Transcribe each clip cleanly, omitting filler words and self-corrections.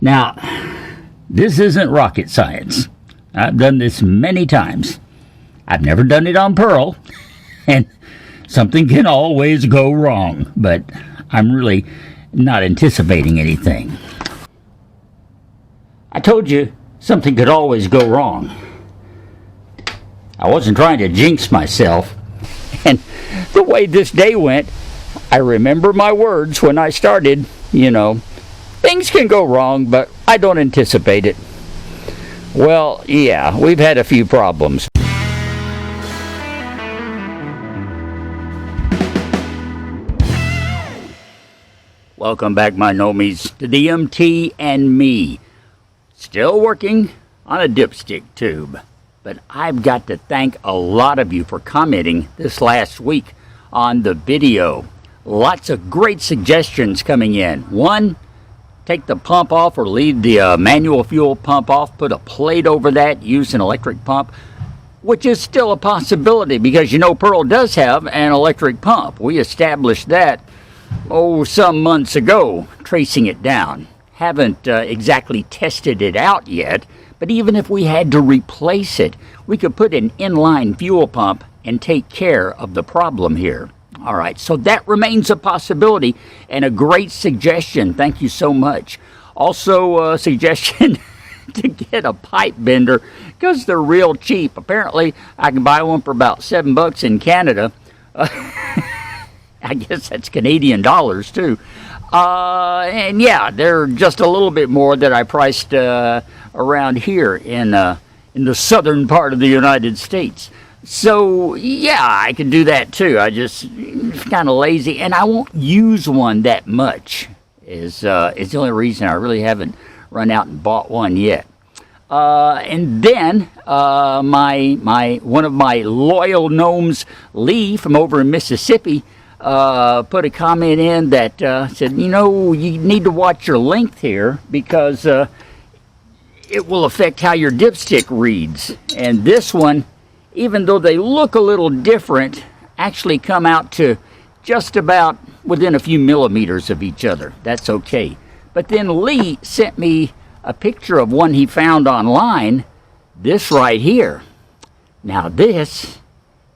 Now, this isn't rocket science. I've done this many times. I've never done it on Pearl, and something can always go wrong, but I'm really not anticipating anything. I told you something could always go wrong. I wasn't trying to jinx myself, and the way this day went, I remember my words when I started, things can go wrong, but I don't anticipate it. Well, yeah, we've had a few problems. Welcome back, my Gnomies, to the MT and me. Still working on a dipstick tube. But I've got to thank a lot of you for commenting this last week on the video. Lots of great suggestions coming in. One, take the pump off or leave the manual fuel pump off. Put a plate over that. Use an electric pump, which is still a possibility because Pearl does have an electric pump. We established that, some months ago, tracing it down. Haven't exactly tested it out yet, but even if we had to replace it, we could put an inline fuel pump and take care of the problem here. All right, so that remains a possibility and a great suggestion. Thank you so much. Also, a suggestion to get a pipe bender because they're real cheap. Apparently, I can buy one for about $7 in Canada. I guess that's Canadian dollars too. And yeah, they're just a little bit more that I priced around here in the southern part of the United States. So yeah, I can do that too. It's kind of lazy, and I won't use one that much. Is the only reason I really haven't run out and bought one yet. And then one of my loyal gnomes, Lee from over in Mississippi, put a comment in that said, you need to watch your length here because it will affect how your dipstick reads. And this one, even though they look a little different, actually come out to just about within a few millimeters of each other. That's okay. But then Lee sent me a picture of one he found online, this right here. Now this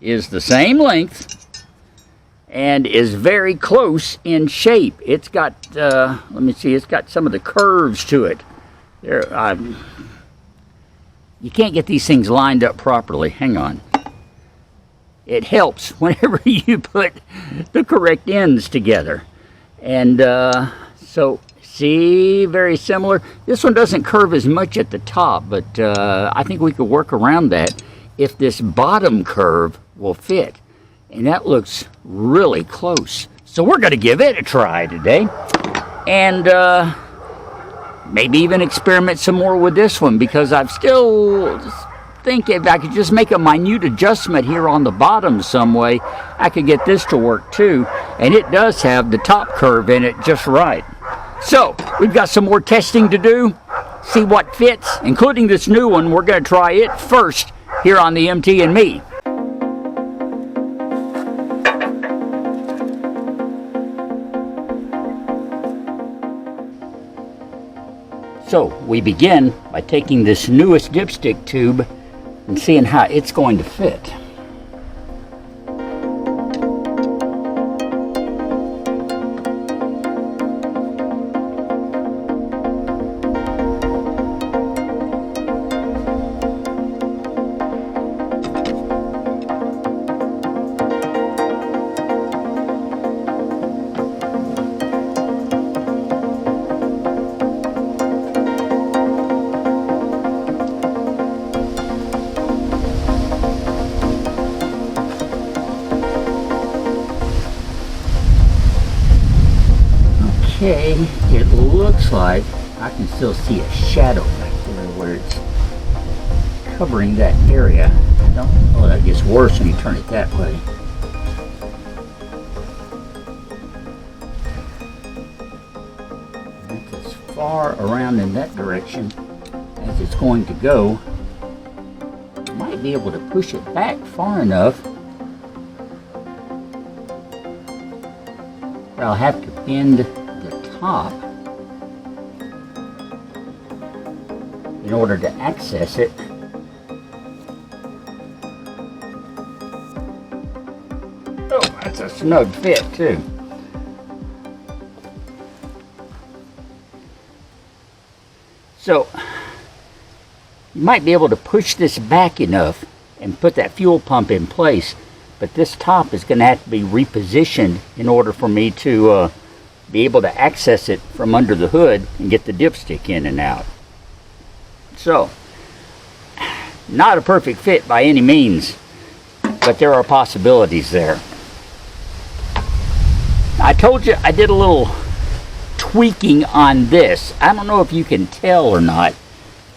is the same length and is very close in shape. It's got, let me see, it's got some of the curves to it. You can't get these things lined up properly. Hang on. It helps whenever you put the correct ends together. And so, see, very similar. This one doesn't curve as much at the top, but I think we could work around that if this bottom curve will fit. And that looks really close. So we're going to give it a try today. And maybe even experiment some more with this one, because I'm still thinking if I could just make a minute adjustment here on the bottom some way, I could get this to work too. And it does have the top curve in it just right. So we've got some more testing to do, see what fits, including this new one. We're going to try it first here on the MT and Me. So we begin by taking this newest dipstick tube and seeing how it's going to fit. Okay, it looks like I can still see a shadow back there where it's covering that area. That gets worse when you turn it that way. That's as far around in that direction as it's going to go. I might be able to push it back far enough. I'll have to bend the top in order to access it. Oh, that's a snug fit too. So you might be able to push this back enough and put that fuel pump in place, but this top is going to have to be repositioned in order for me to be able to access it from under the hood and get the dipstick in and out. So, not a perfect fit by any means, but there are possibilities there. I told you I did a little tweaking on this. I don't know if you can tell or not,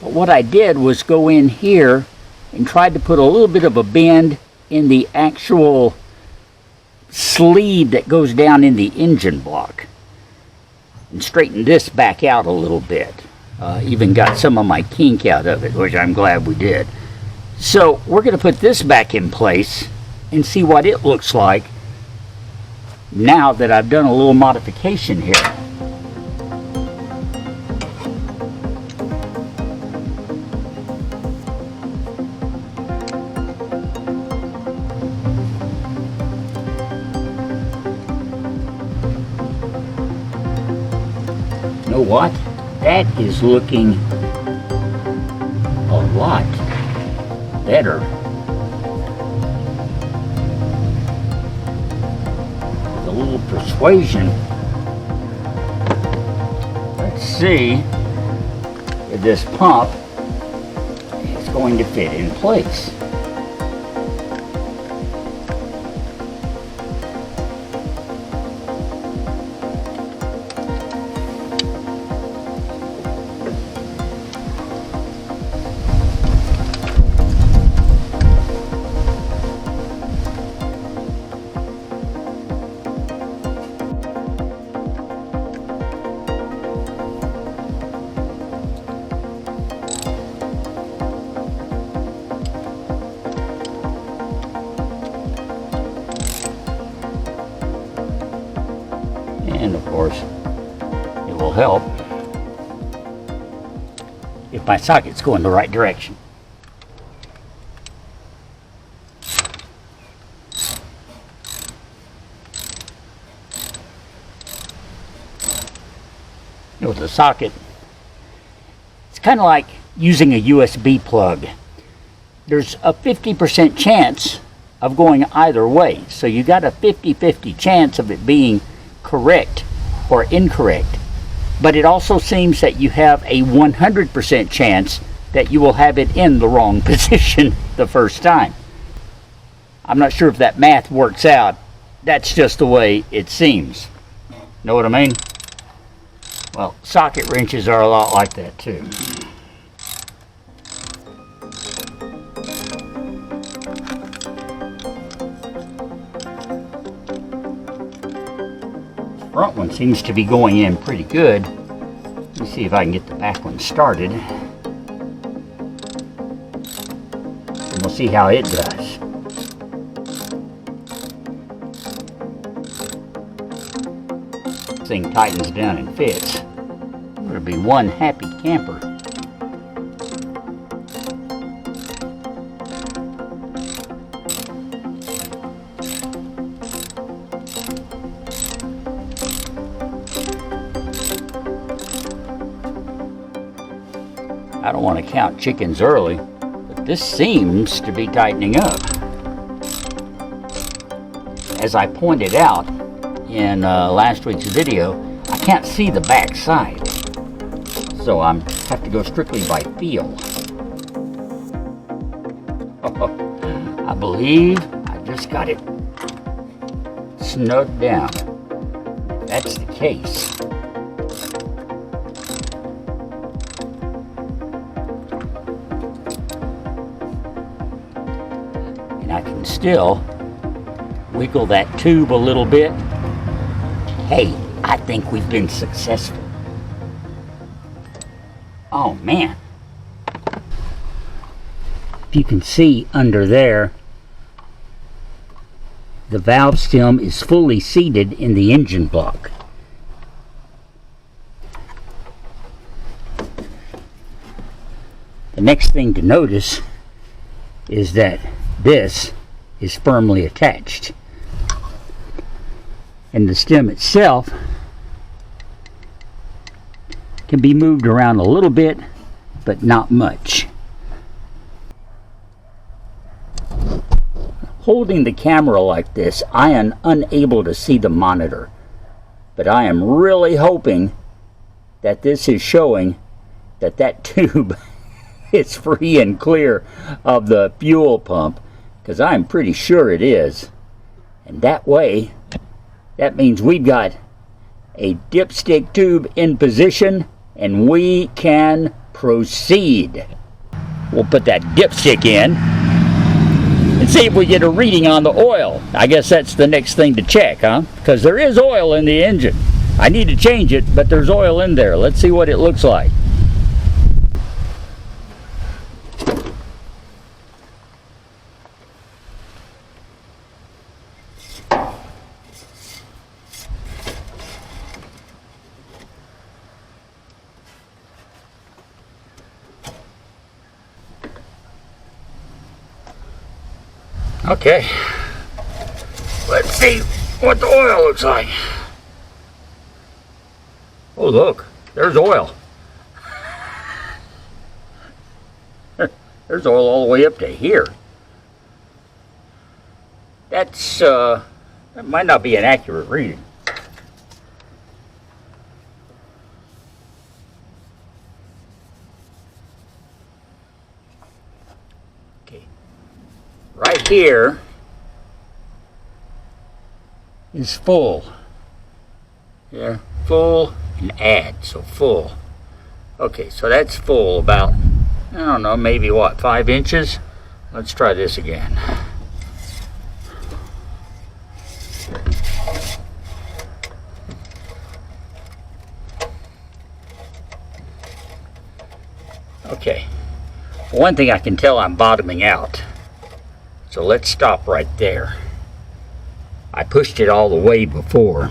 but what I did was go in here and tried to put a little bit of a bend in the actual sleeve that goes down in the engine block and straighten this back out a little bit. Even got some of my kink out of it, which I'm glad we did. So we're going to put this back in place and see what it looks like now that I've done a little modification here. You know what? That is looking a lot better. With a little persuasion. Let's see if this pump is going to fit in place. And of course, it will help if my sockets go in the right direction. You know, with the socket, it's kind of like using a USB plug. There's a 50% chance of going either way. So you got a 50-50 chance of it being correct or incorrect, but it also seems that you have a 100% chance that you will have it in the wrong position the first time. I'm not sure if that math works out. That's just the way it seems. Know what I mean? Well, socket wrenches are a lot like that too. Front one seems to be going in pretty good. Let me see if I can get the back one started. And we'll see how it does. This thing tightens down and fits. It'll be one happy camper. I don't want to count chickens early, but this seems to be tightening up. As I pointed out in last week's video, I can't see the back side, so I have to go strictly by feel. I believe I just got it snugged down. If that's the case. I can still wiggle that tube a little bit. Hey, I think we've been successful. Oh man. If you can see under there, the valve stem is fully seated in the engine block. next thing to notice is that this is firmly attached, and the stem itself can be moved around a little bit, but not much. Holding the camera like this, I am unable to see the monitor, but I am really hoping that this is showing that that tube is free and clear of the fuel pump, because I'm pretty sure it is. And that way, that means we've got a dipstick tube in position and we can proceed. We'll put that dipstick in and see if we get a reading on the oil. I guess that's the next thing to check, huh? Because there is oil in the engine. I need to change it, but there's oil in there. Let's see what it looks like. Okay, let's see what the oil looks like. Oh, look, there's oil. There's oil all the way up to here. That's, that might not be an accurate reading. Okay, right here is full. Yeah, full and add, so full. Okay, so that's full about, I don't know, maybe what, 5 inches? Let's try this again. Okay, one thing I can tell, I'm bottoming out. So let's stop right there. I pushed it all the way before.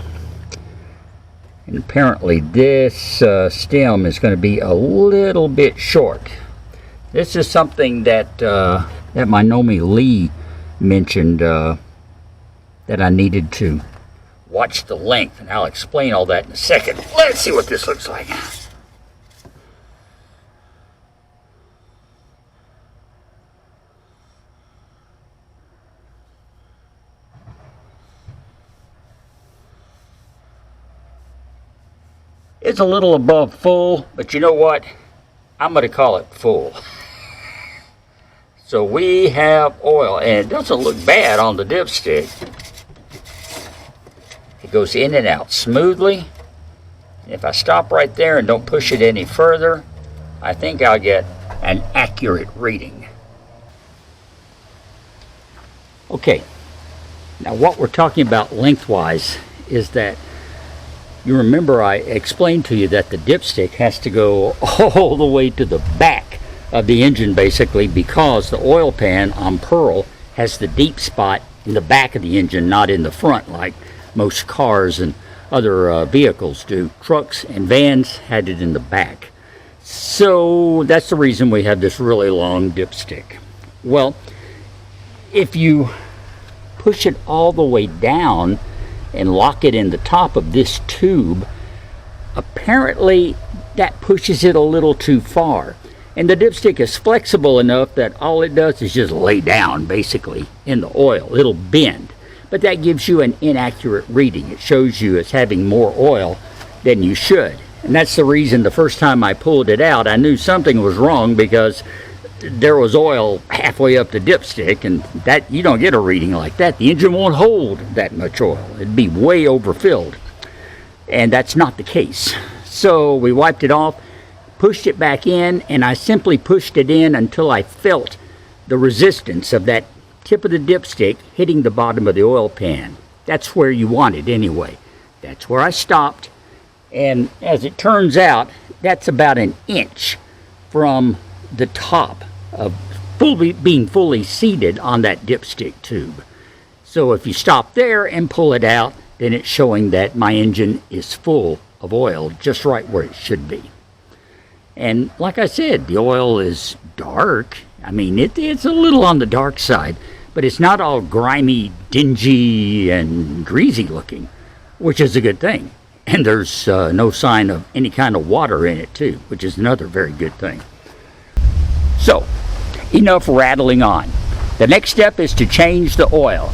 And apparently this stem is going to be a little bit short. This is something that that my Gnomie Lee mentioned that I needed to watch the length, and I'll explain all that in a second. Let's see what this looks like. It's a little above full, but you know what? I'm going to call it full. So we have oil, and it doesn't look bad on the dipstick. It goes in and out smoothly. If I stop right there and don't push it any further, I think I'll get an accurate reading. Okay, now what we're talking about lengthwise is that you remember I explained to you that the dipstick has to go all the way to the back of the engine, basically, because the oil pan on Pearl has the deep spot in the back of the engine, not in the front like most cars and other vehicles do. Trucks and vans had it in the back. So that's the reason we have this really long dipstick. Well, if you push it all the way down and lock it in the top of this tube, apparently that pushes it a little too far. And the dipstick is flexible enough that all it does is just lay down basically in the oil. It'll bend, but that gives you an inaccurate reading. It shows you it's having more oil than you should. And that's the reason the first time I pulled it out, I knew something was wrong, because there was oil halfway up the dipstick, and that you don't get a reading like that. The engine won't hold that much oil. It'd be way overfilled, and that's not the case. So we wiped it off, pushed it back in, and I simply pushed it in until I felt the resistance of that tip of the dipstick hitting the bottom of the oil pan. That's where you want it anyway. That's where I stopped, and as it turns out, that's about an inch from the top of being fully seated on that dipstick tube. So if you stop there and pull it out, then it's showing that my engine is full of oil, just right where it should be. And like I said, the oil is dark. I mean, it's a little on the dark side, but it's not all grimy, dingy, and greasy looking, which is a good thing. And there's no sign of any kind of water in it too, which is another very good thing. So, enough rattling on. The next step is to change the oil.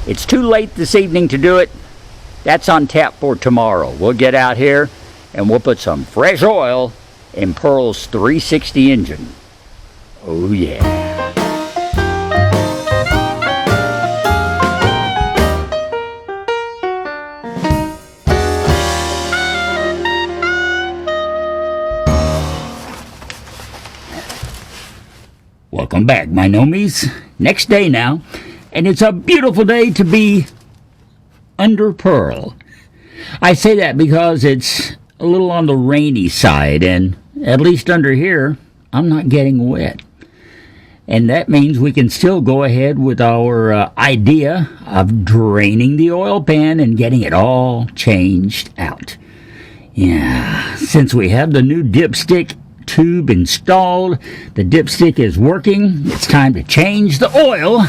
It's too late this evening to do it. That's on tap for tomorrow. We'll get out here and we'll put some fresh oil in Pearl's 360 engine. Oh yeah. Welcome back, my Gnomies. Next day now, and it's a beautiful day to be under Pearl. I say that because it's a little on the rainy side, and at least under here, I'm not getting wet. And that means we can still go ahead with our idea of draining the oil pan and getting it all changed out. Yeah, since we have the new dipstick tube installed, the dipstick is working, it's time to change the oil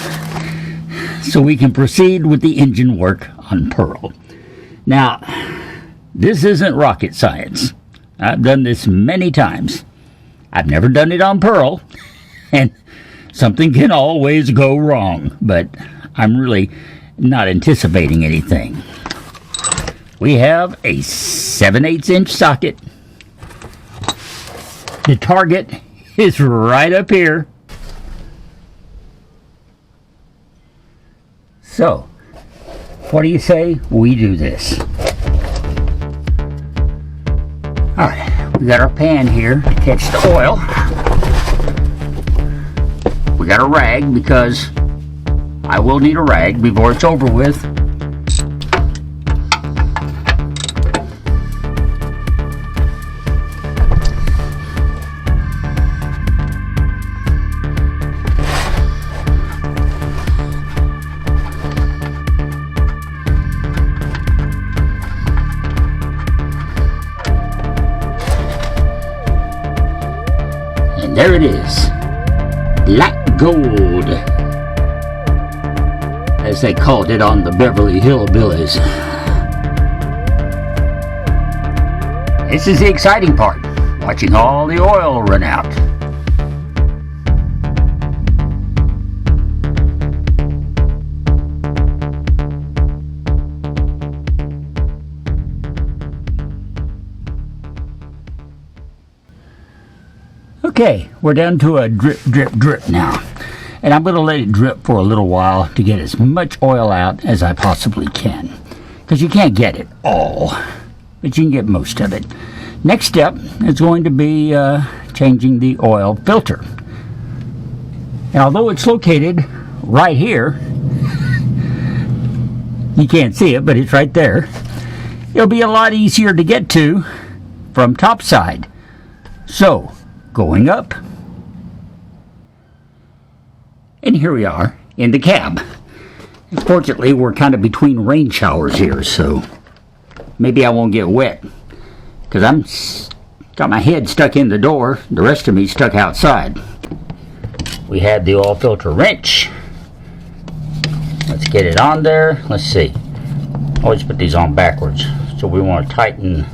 so we can proceed with the engine work on Pearl. Now, this isn't rocket science. I've done this many times. I've never done it on Pearl, and something can always go wrong, but I'm really not anticipating anything. We have a 7/8 inch socket. The target is right up here. So, what do you say we do this? Alright, we got our pan here to catch the oil. We got a rag because I will need a rag before it's over with. There it is, black gold, as they called it on the Beverly Hillbillies. This is the exciting part, watching all the oil run out. Okay, we're down to a drip, drip, drip now. And I'm going to let it drip for a little while to get as much oil out as I possibly can. Because you can't get it all, but you can get most of it. Next step is going to be changing the oil filter. And although it's located right here, you can't see it, but it's right there. It'll be a lot easier to get to from topside. So, going up, and here we are in the cab. Fortunately, we're kind of between rain showers here, so maybe I won't get wet because I'm got my head stuck in the door, the rest of me stuck outside. We have the oil filter wrench. Let's get it on there. Let's see, always put these on backwards, so we want to tighten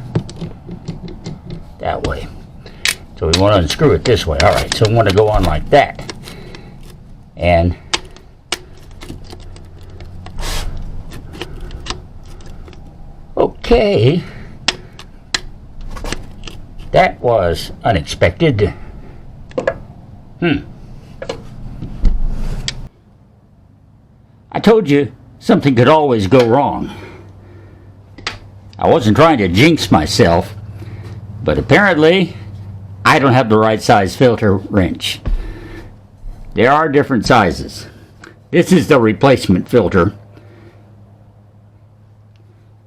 that way. So we want to unscrew it this way. Alright, so we want to go on like that. And okay. That was unexpected. I told you something could always go wrong. I wasn't trying to jinx myself, but apparently I don't have the right size filter wrench. There are different sizes. This is the replacement filter.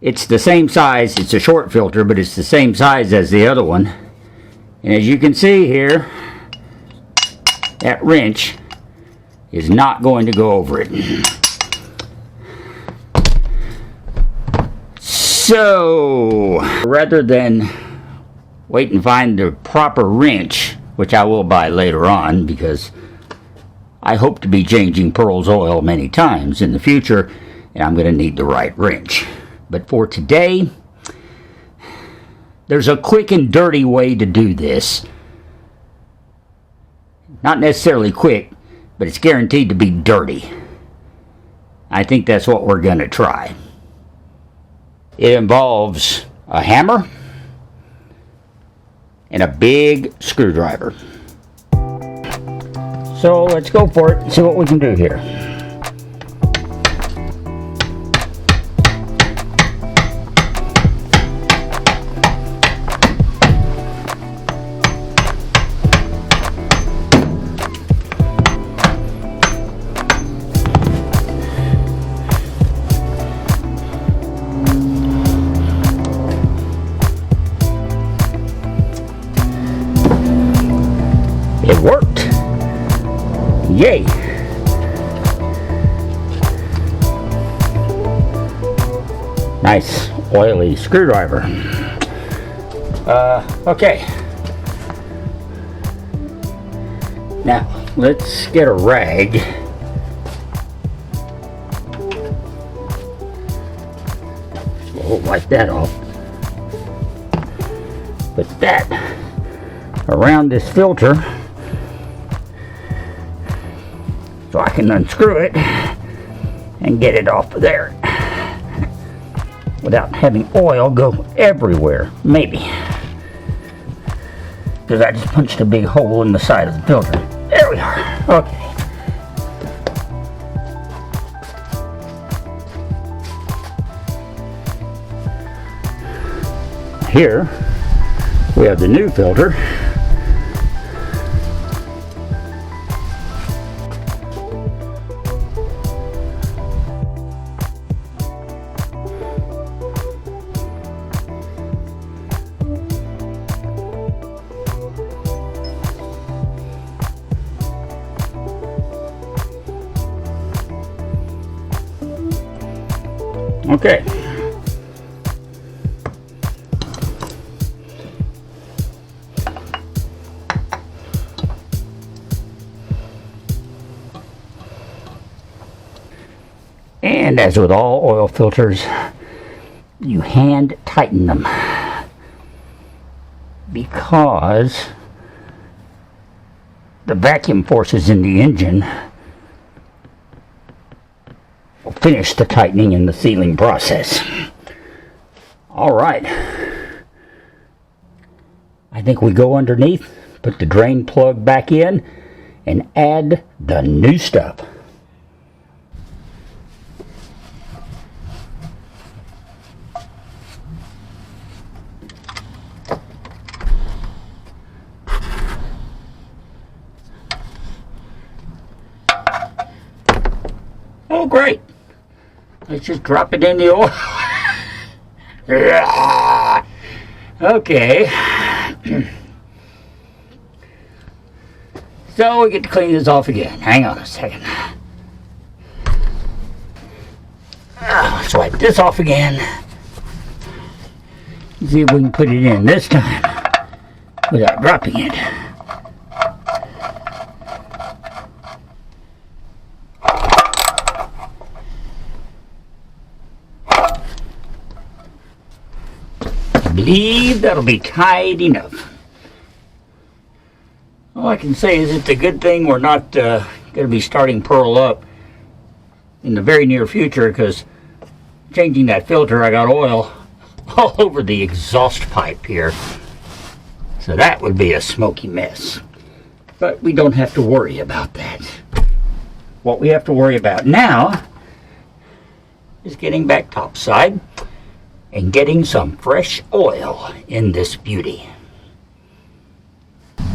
It's the same size, it's a short filter, but it's the same size as the other one. And as you can see here, that wrench is not going to go over it. So, rather than wait and find the proper wrench, which I will buy later on because I hope to be changing Pearl's oil many times in the future, and I'm going to need the right wrench. But for today, there's a quick and dirty way to do this. Not necessarily quick, but it's guaranteed to be dirty. I think that's what we're going to try. It involves a hammer and a big screwdriver. So let's go for it and see what we can do here. It worked. Yay. Nice oily screwdriver. Okay. Now, let's get a rag. We'll wipe that off. Put that around this filter so I can unscrew it and get it off of there without having oil go everywhere. Maybe, because I just punched a big hole in the side of the filter. There we are. Okay. Here we have the new filter. Okay. And as with all oil filters, you hand tighten them because the vacuum forces in the engine will finish the tightening in the sealing process. All right. I think we go underneath, put the drain plug back in, and add the new stuff. Oh, great. Let's just drop it in the oil. Okay. So we get to clean this off again. Hang on a second. Let's wipe this off again. See if we can put it in this time without dropping it. I believe that'll be tight enough. All I can say is it's a good thing we're not going to be starting Pearl up in the very near future, because changing that filter, I got oil all over the exhaust pipe here. So that would be a smoky mess. But we don't have to worry about that. What we have to worry about now is getting back topside and getting some fresh oil in this beauty.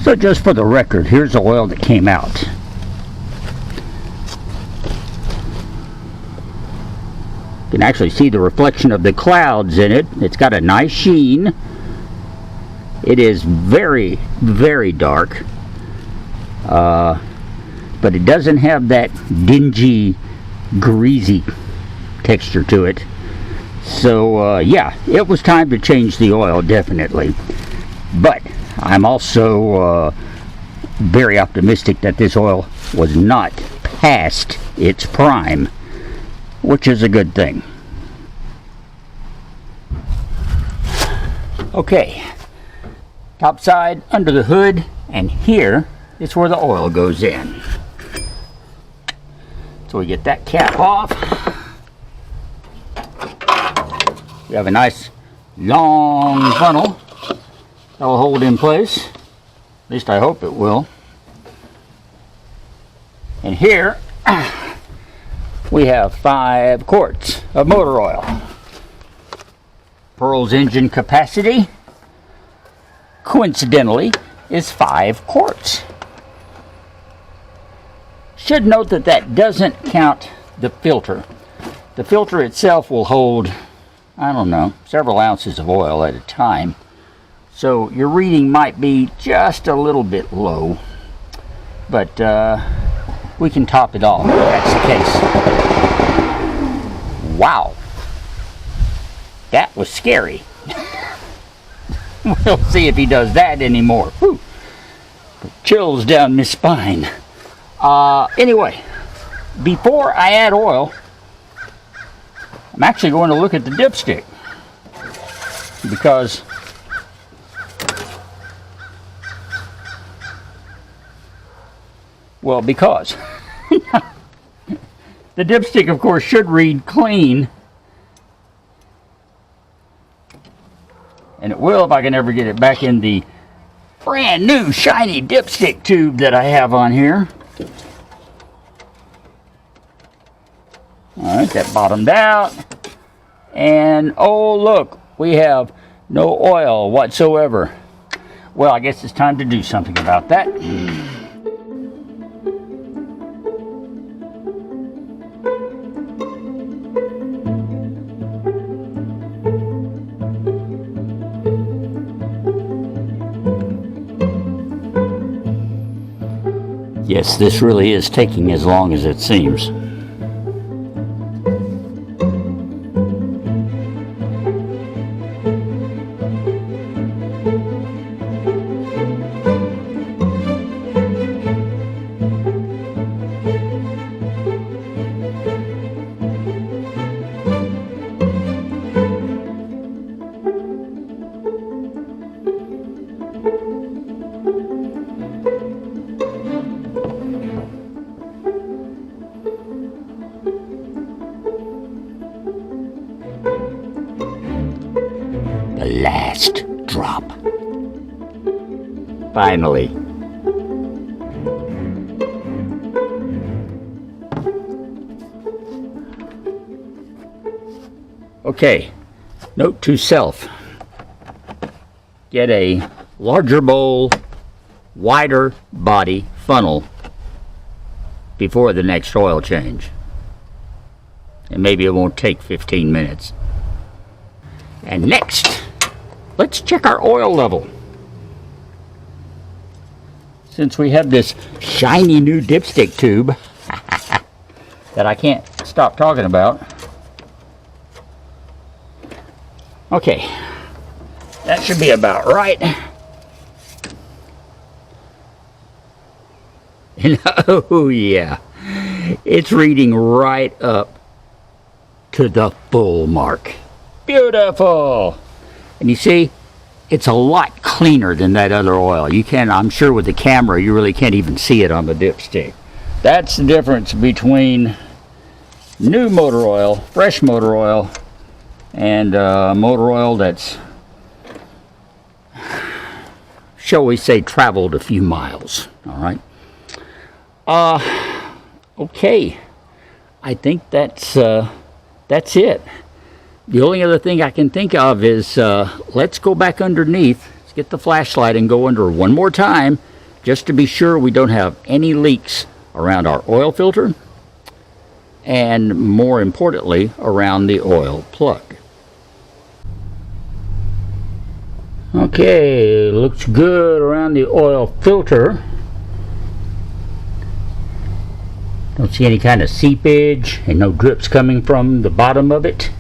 So just for the record, here's the oil that came out. You can actually see the reflection of the clouds in it. It's got a nice sheen. It is very, very dark. But it doesn't have that dingy, greasy texture to it. So yeah, it was time to change the oil, definitely. But I'm also very optimistic that this oil was not past its prime, which is a good thing. Okay, top side, under the hood, and here is where the oil goes in. So we get that cap off. We have a nice long funnel that will hold in place. At least I hope it will. And here we have 5 quarts of motor oil. Pearl's engine capacity, coincidentally, is 5 quarts. Should note that that doesn't count the filter. The filter itself will hold, I don't know, several ounces of oil at a time. So your reading might be just a little bit low, but we can top it off if that's the case. Wow, that was scary. We'll see if he does that anymore. Whew. Chills down my spine. Anyway, before I add oil, I'm actually going to look at the dipstick, because the dipstick, of course, should read clean, and it will if I can ever get it back in the brand new shiny dipstick tube that I have on here. Alright, that bottomed out, and oh look, we have no oil whatsoever. Well, I guess it's time to do something about that. Yes, this really is taking as long as it seems. The last drop. Finally. Okay, note to self. Get a larger bowl, wider body funnel before the next oil change. And maybe it won't take 15 minutes. And next, let's check our oil level. Since we have this shiny new dipstick tube that I can't stop talking about. Okay, that should be about right. And oh yeah, it's reading right up to the full mark. Beautiful! And you see, it's a lot cleaner than that other oil. You can, I'm sure with the camera, you really can't even see it on the dipstick. That's the difference between new motor oil, fresh motor oil, and motor oil that's, shall we say, traveled a few miles. All right. Okay. I think that's it. The only other thing I can think of is let's go back underneath. Let's get the flashlight and go under one more time, just to be sure we don't have any leaks around our oil filter, and more importantly, around the oil plug. Okay, looks good around the oil filter. Don't see any kind of seepage and no drips coming from the bottom of it.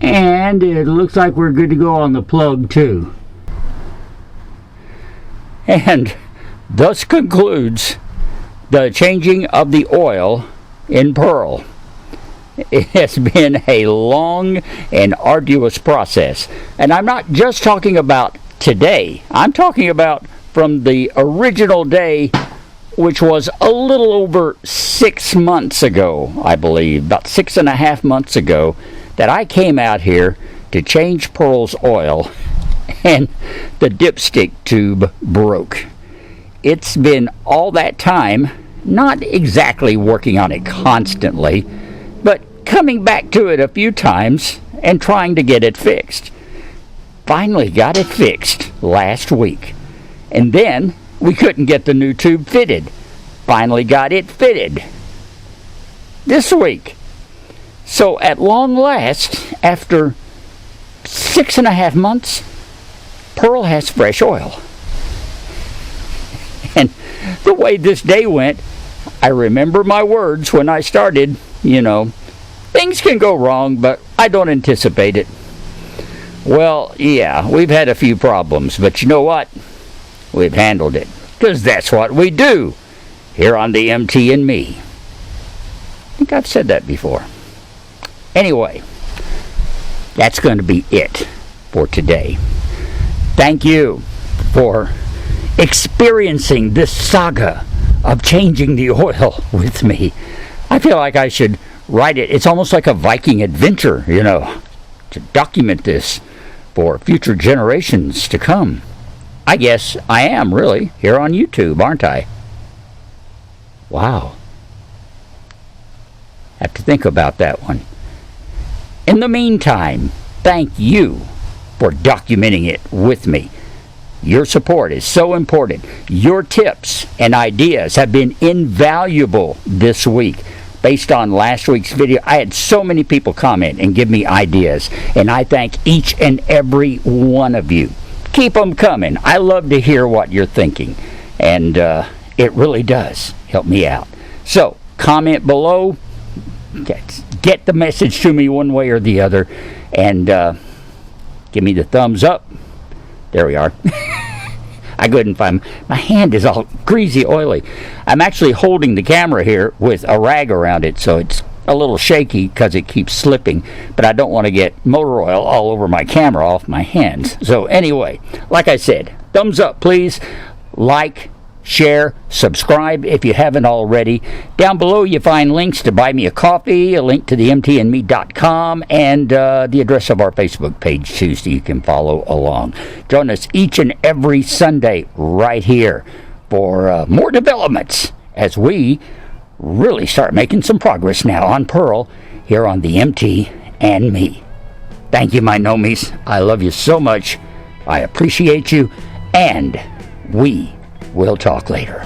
And it looks like we're good to go on the plug too. And thus concludes the changing of the oil in Pearl. It has been a long and arduous process. And I'm not just talking about today. I'm talking about from the original day, which was a little over 6 months ago, I believe, about 6.5 months ago, that I came out here to change Pearl's oil and the dipstick tube broke. It's been all that time, not exactly working on it constantly, but coming back to it a few times and trying to get it fixed. Finally got it fixed last week. And then we couldn't get the new tube fitted. Finally got it fitted this week. So at long last, after 6.5 months, Pearl has fresh oil. And the way this day went, I remember my words when I started, things can go wrong, but I don't anticipate it. Well, yeah, we've had a few problems, but you know what? We've handled it, because that's what we do here on the MT and Me. I think I've said that before. Anyway, that's going to be it for today. Thank you for experiencing this saga of changing the oil with me. I feel like I should write it. It's almost like a Viking adventure, to document this for future generations to come. I guess I am, really, here on YouTube, aren't I? Wow. Have to think about that one. In the meantime, thank you for documenting it with me. Your support is so important. Your tips and ideas have been invaluable this week. Based on last week's video, I had so many people comment and give me ideas, and I thank each and every one of you. Keep them coming. I love to hear what you're thinking, and it really does help me out. So, comment below. Get the message to me one way or the other, and give me the thumbs up. There we are. I couldn't find my hand is all greasy, oily. I'm actually holding the camera here with a rag around it, so it's a little shaky because it keeps slipping, but I don't want to get motor oil all over my camera off my hands. So anyway, like I said, thumbs up please, like, share, subscribe if you haven't already. Down below you find links to buy me a coffee, a link to the mtandme.com, and the address of our Facebook page too, so you can follow along. Join us each and every Sunday right here for more developments as we really start making some progress now on Pearl here on the MT and Me. Thank you, my Gnomies. I love you so much. I appreciate you, and we'll talk later.